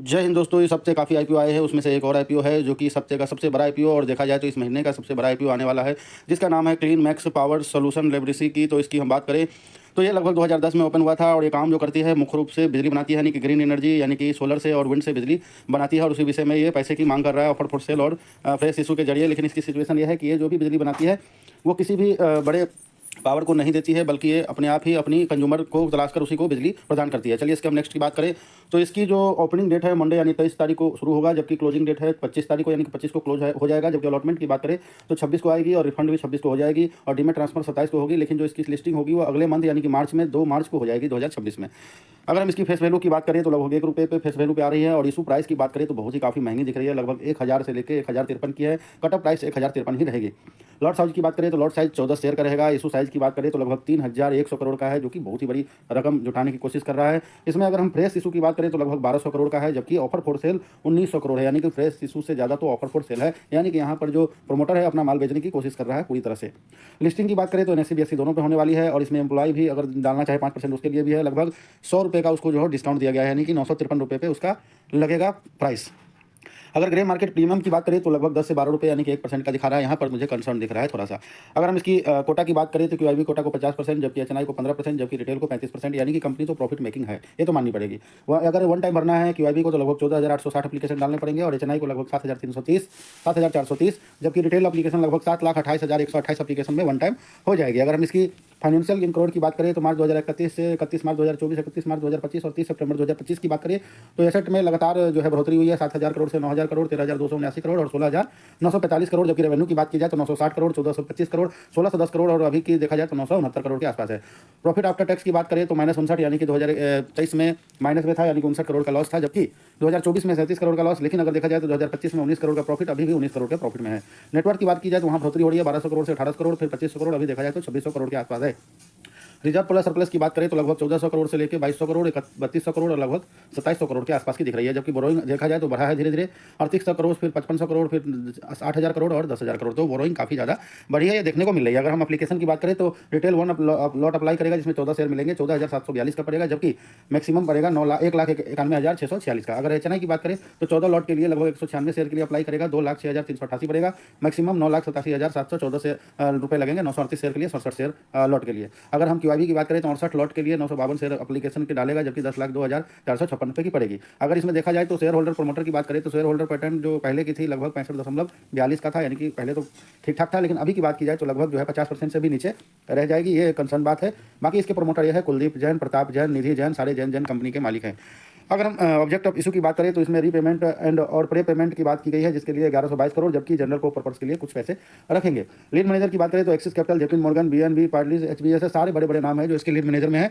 जय हिंद दोस्तों, इस हफ्ते काफ़ी आईपीओ आए हैं। उसमें से एक और आईपीओ है जो कि इस हफ्ते का सबसे बड़ा आईपीओ और देखा जाए तो इस महीने का सबसे बड़ा आईपीओ आने वाला है, जिसका नाम है clean max power solution laboratory की। तो इसकी हम बात करें तो ये लगभग 2010 में ओपन हुआ था और ये काम जो करती है मुख्य रूप से बिजली बनाती है, यानी कि ग्रीन एनर्जी, यानी कि सोलर से और विंड से बिजली बनाती है। और उसी विषय में ये पैसे की मांग कर रहा है ऑफर फॉर सेल और फ्रेश इशू के जरिए। लेकिन इसकी सिचुएशन ये है कि ये जो भी बिजली बनाती है वो किसी भी बड़े पावर को नहीं देती है, बल्कि ये अपने आप ही अपनी कंज्यूमर को तलाश कर उसी को बिजली प्रदान करती है। चलिए इसके हम नेक्स्ट की बात करें तो इसकी जो ओपनिंग डेट है मंडे यानी 23 तारीख को शुरू होगा, जबकि क्लोजिंग डेट है 25 तारीख को, यानी कि 25 को क्लोज हो जाएगा। जबकि अलॉटमेंट की बात करें तो 26 को आएगी और रिफंड भी 26 को हो जाएगी और डीमेट ट्रांसफर 27 को होगी। लेकिन जो इसकी लिस्टिंग होगी वो अगले मंथ यानी कि मार्च में 2 मार्च को हो जाएगी 2026 में। अगर हम इसकी फेस वैल्यू की बात करें तो लगभग ₹1 पे फेस वैल्यू पे आ रही है। और इशू प्राइस की बात करें तो बहुत ही काफ़ी महंगी दिख रही है, लगभग 1000 से लेकर 1053 की है। कट ऑफ प्राइस 1053 ही रहेगी। लॉट साइज की बात करें तो लॉट साइज 14 शेयर का रहेगा। इशू साइज की बात करें तो लगभग 3100 करोड़ का है, जो कि बहुत ही बड़ी रकम जुटाने की कोशिश कर रहा है। इसमें अगर हम फ्रेश इशू की बात करें तो लगभग 1200 करोड़ का है, जबकि ऑफर फॉर सेल 1900 करोड़ है, यानी कि फ्रेश इशू से ज़्यादा तो ऑफर फॉर सेल है। यानी कि यहाँ पर जो प्रमोटर है अपना माल बेचने की कोशिश कर रहा है पूरी तरह से। लिस्टिंग की बात करें तो एनएससी बीएससी दोनों पे होने वाली है और इसमें एम्प्लॉय भी अगर डालना चाहे 5% उसके लिए भी है। लगभग ₹100 का उसको जो है डिस्काउंट दिया गया है, यानी कि ₹953 पे उसका लगेगा प्राइस। अगर ग्रे मार्केट प्रीमियम की बात करें तो लगभग 10 से ₹12 यानी कि 1% का दिखा रहा है। यहाँ पर मुझे कंसर्न दिख रहा है थोड़ा सा। अगर हम इसकी कोटा की बात करें तो क्यूआईबी कोटा को 50%, जबकि एचएनआई को 15%, जबकि रिटेल को 35%, यानी कि कंपनी तो प्रॉफिट मेकिंग है, ये तो माननी पड़ेगी। वह अगर वन टाइम भरना है क्यूआईबी को तो लगभग 14,860 एप्लीकेशन डालने पड़ेंगे और एचएनआई को लगभग 7,330, 7,430, जबकि रिटेल एप्लीकेशन लगभग 7,28,128 एप्लीकेशन में वन टाइम हो जाएगी। अगर हम इसकी फाइनेंशियल इंक्रोड की बात करें तो मार्च 2031 से 31 मार्च 2024, 31 मार्च 2025 और 30 सितंबर 2025 की बात करें तो एसेट में लगातार जो है बढ़ोतरी हुई है। 7,000 करोड़ से 9,000 करोड़, 13,279 करोड़ और 16,945 करोड़। जबकि रेवेन्यू की बात की जाए तो 960 करोड़, 1,425 करोड़, 1,610 करोड़ और अभी की देखा जाए तो 969 करोड़ के आसपास है। प्रॉफिट आफ्टर टैक्स की बात करें तो -59, यानी कि 2023 में माइनस में था, यानी कि 59 करोड़ का लॉस था, जबकि 2024 में 37 करोड़ का लॉस। लेकिन अगर देखा जाए तो 2025 में 19 करोड़ का प्रॉफिट, अभी भी 19 करोड़ के प्रॉफिट में है। नेटवर्क की बात की जाए तो वहाँ बढ़ोतरी हो रही है 1200 करोड़ से 1800 करोड़, फिर 2500 करोड़, अभी देखा जाए तो 2600 करोड़ के आसपास है। रिजर्व प्लस सरप्लस की बात करें तो लगभग 1400 करोड़ से लेकर 2200 करोड़, 3200 करोड़ और लगभग 2700 करोड़ के आसपास की दिख रही है। जबकि बोरोइंग देखा जाए तो बढ़ा है धीरे धीरे, 3800 करोड़, फिर 5500 करोड़, फिर 8000 करोड़ और 10,000 करोड़। तो बोरोइंग काफ़ी ज़्यादा बढ़ी है, ये देखने को मिल रही है। अगर हम एप्लीकेशन की बात करें तो रिटेल वन लॉट अप्लाई करेगा जिसमें 14 शेयर मिलेंगे, 14,742 का पड़ेगा, जबकि मैक्सिमम पड़ेगा 1,91,646 का। अगर एचएनआई की बात करें तो 14 लॉट के लिए लगभग 196 शेयर के लिए अप्लाई करेगा, 2,06,388 पड़ेगा, मैक्सिमम 9,87,714 रुपये लगेंगे। 938 शेयर के लिए 67 शेयर लॉट के लिए। अगर हम क्यूआईबी की बात करें तो 68 लॉट के लिए 952 शेयर एप्लीकेशन के डालेगा, जबकि 10,02,456 रुपये की पड़ेगी। अगर इसमें देखा जाए तो शेयर होल्डर प्रमोटर की बात करें तो शेयर होल्डर पैटर्न जो पहले की थी लगभग 65.42 का था, यानी कि पहले तो ठीक ठाक था, लेकिन अभी की बात की जाए तो लगभग जो है 50% से भी नीचे रह जाएगी। ये कंसर्न बात है। बाकी इसके प्रमोटर ये है कुलदीप जैन, प्रताप जैन, निधि जैन, सारे जैन जैन कंपनी के मालिक हैं। अगर हम ऑब्जेक्ट ऑफ इशू की बात करें तो इसमें रीपेमेंट एंड और प्रे पेमेंट की बात की गई है, जिसके लिए 1122 करोड़, जबकि जनरल को पर्पस के लिए कुछ पैसे रखेंगे। लीड मैनेजर की बात करें तो Axis capital, JP Morgan, BNB, पार्टलीज, एचबीएस, सारे बड़े बड़े नाम है जो इसके लीड मैनेजर में है।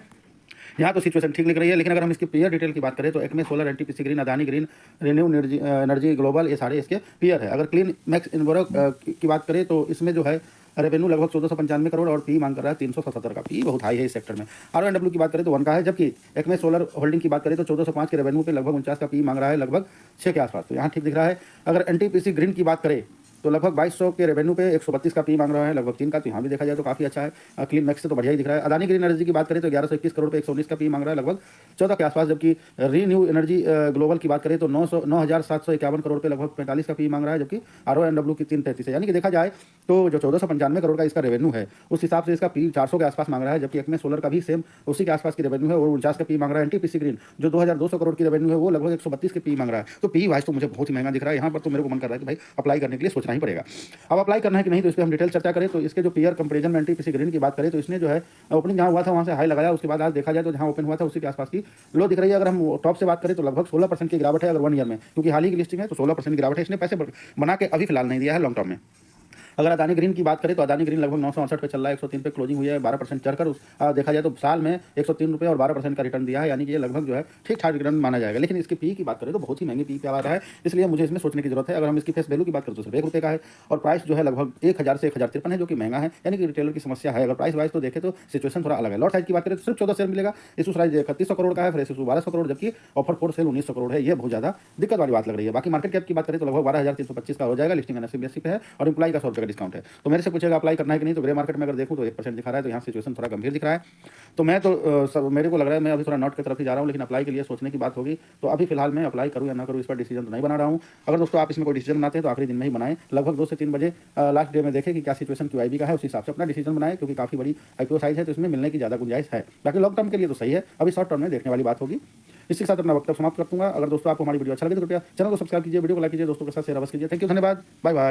यहाँ तो सिचुएशन ठीक लिख रही है। लेकिन अगर हम इसकी पीयर डिटेल की बात करें तो Acme solar, NTPC green, Adani green, renew energy global, ये सारे इसके पीयर है। अगर क्लीन मैक्स इन्वोरो की बात करें तो इसमें जो है रेवेन्यू लगभग 1495 करोड़ और पी मांग कर रहा है 377 का। पी बहुत हाई है इस सेक्टर में। आरओएनडब्ल्यू की बात करें तो 1 का है, जबकि एक्मे सोलर होल्डिंग की बात करें तो 1405 के रेवेन्यू पे लगभग 49 का पी मांग रहा है, लगभग 6 के आसपास। तो यहाँ ठीक दिख रहा है। अगर एनटीपीसी ग्रीन की बात करें तो लगभग 2200 के रेवेन्यू पे 132 का पी मांग रहा है, लगभग 3 का। तो यहाँ भी देखा जाए तो काफ़ी अच्छा है। क्लीन मैक्स से तो बढ़िया ही दिख रहा है। अदानी ग्रीन एनर्जी की बात करें तो 1121 करोड़ पे 119 का पी मांग रहा है, लगभग 14 के आसपास। जबकि रीन्यू एनर्जी ग्लोबल की बात करें तो 9,751 करोड़ पे लगभग 45 का पी मांग रहा है, जबकि आरओएनडब्ल्यू की 333 है। यानी कि देखा जाए तो जो 1495 करोड़ का इसका रेवेन्यू है उस हिसाब से इसका पी 400 के आसपास मांग रहा है। जबकि एक्मे सोलर का भी सेम उसी के आसपास की रेवेन्यू है और 49 का पी मांग रहा है। एनटीपीसी ग्रीन जो 2200 करोड़ की रेवेन्यू है वो लगभग 132 के पी मांग रहा है। तो पी वाइज तो मुझे बहुत ही महंगा दिख रहा है। यहाँ पर तो मेरे को मन कर रहा है कि भाई अप्लाई करने के लिए सोचना ही पड़ेगा। अब अप्लाई करना है कि नहीं तो इस पर हम डिटेल चर्चा करें तो इसके जो पीयर कंपेरिजन में एनटीपीसी ग्रीन की बात करें तो इसने जो है ओपनिंग जहां हुआ था वहां से हाई लगाया, उसके बाद आज देखा जाए तो जहां ओपन हुआ था उसी के आसपास की लो दिख रही है। अगर हम टॉप से बात करें तो लगभग 16% की गिरावट है अगर 1 ईयर में, क्योंकि हाल ही की लिस्टिंग है तो 16% की गिरावट है। इसने पैसे बना के अभी फिलहाल नहीं दिया है लॉन्ग टर्म में। अगर अदानी ग्रीन की बात करें तो अदानी ग्रीन लगभग 968 पे चल रहा है, 103 पे क्लोजिंग हुई है, 12% चढ़कर देखा जाए तो साल में 103 रुपये और 12% का रिटर्न दिया है, यानी कि ये लगभग जो है ठीक ठाक रिटर्न माना जाएगा। लेकिन इसकी पी की बात करें तो बहुत ही महंगी पी पे आ रहा है, इसलिए मुझे इसमें सोचने की जरूरत है। अगर हम इसकी फेस वैल्यू की बात करें तो सिर्फ ₹1 का है और प्राइस जो है लगभग 1000 से 1053 है, जो कि महंगा है, यानी कि रिटेलर की समस्या है। अगर प्राइस वाइज तो देखें तो सिचुएशन थोड़ा अलग है। लॉट साइज की बात करें तो सिर्फ 14 शेयर मिलेगा। इशू साइज 3100 करोड़ का है, फ्रेश इशू 1200 करोड़, जबकि ऑफर फॉर सेल 1900 करोड़ है। ये बहुत ज़्यादा दिक्कत वाली बात लग रही है। बाकी मार्केट कैप की बात करें तो लगभग 12,325 का हो जाएगा। लिस्टिंग एनएससी पे है और एम्प्लॉय का ₹100 का डिस्काउंट है। तो मेरे से पूछेगा अप्लाई करना है कि नहीं, तो ग्रे मार्केट में अगर देखूँ तो 1% दिखा रहा है, तो यहाँ सिचुएशन थोड़ा गंभीर दिख रहा है। तो मैं तो मेरे को लग रहा है मैं अभी थोड़ा नॉट की तरफ ही जा रहा हूँ, लेकिन अप्लाई के लिए सोचने की बात होगी। तो अभी फिलहाल मैं अप्लाई करूँ या ना करूँ इस पर डिसीजन तो नहीं बना रहा हूँ। अगर दोस्तों आप इसमें कोई डिसीजन बनाते हैं तो आखिरी दिन में ही बनाएं, लगभग 2 से 3 बजे लास्ट डे में देखें कि क्या सिचुएशन QIB का है, उस हिसाब से अपना डिसीजन बनाएं, क्योंकि काफ़ी बड़ी IPO साइज है, तो इसमें मिलने की ज़्यादा गुंजाइश है। बाकी लॉन्ग टर्म के लिए तो सही है, अभी शॉर्ट टर्म में देखने वाली बात होगी। इसी के साथ अपना वक्तव्य समाप्त कर दूंगा। अगर दोस्तों आपको हमारी वीडियो अच्छा लगे तो कृपया चैनल को सब्सक्राइब कीजिए, वीडियो को लाइक कीजिए, दोस्तों के साथ शेयर अवश्य कीजिए। थैंक यू, धन्यवाद, बाय बाय।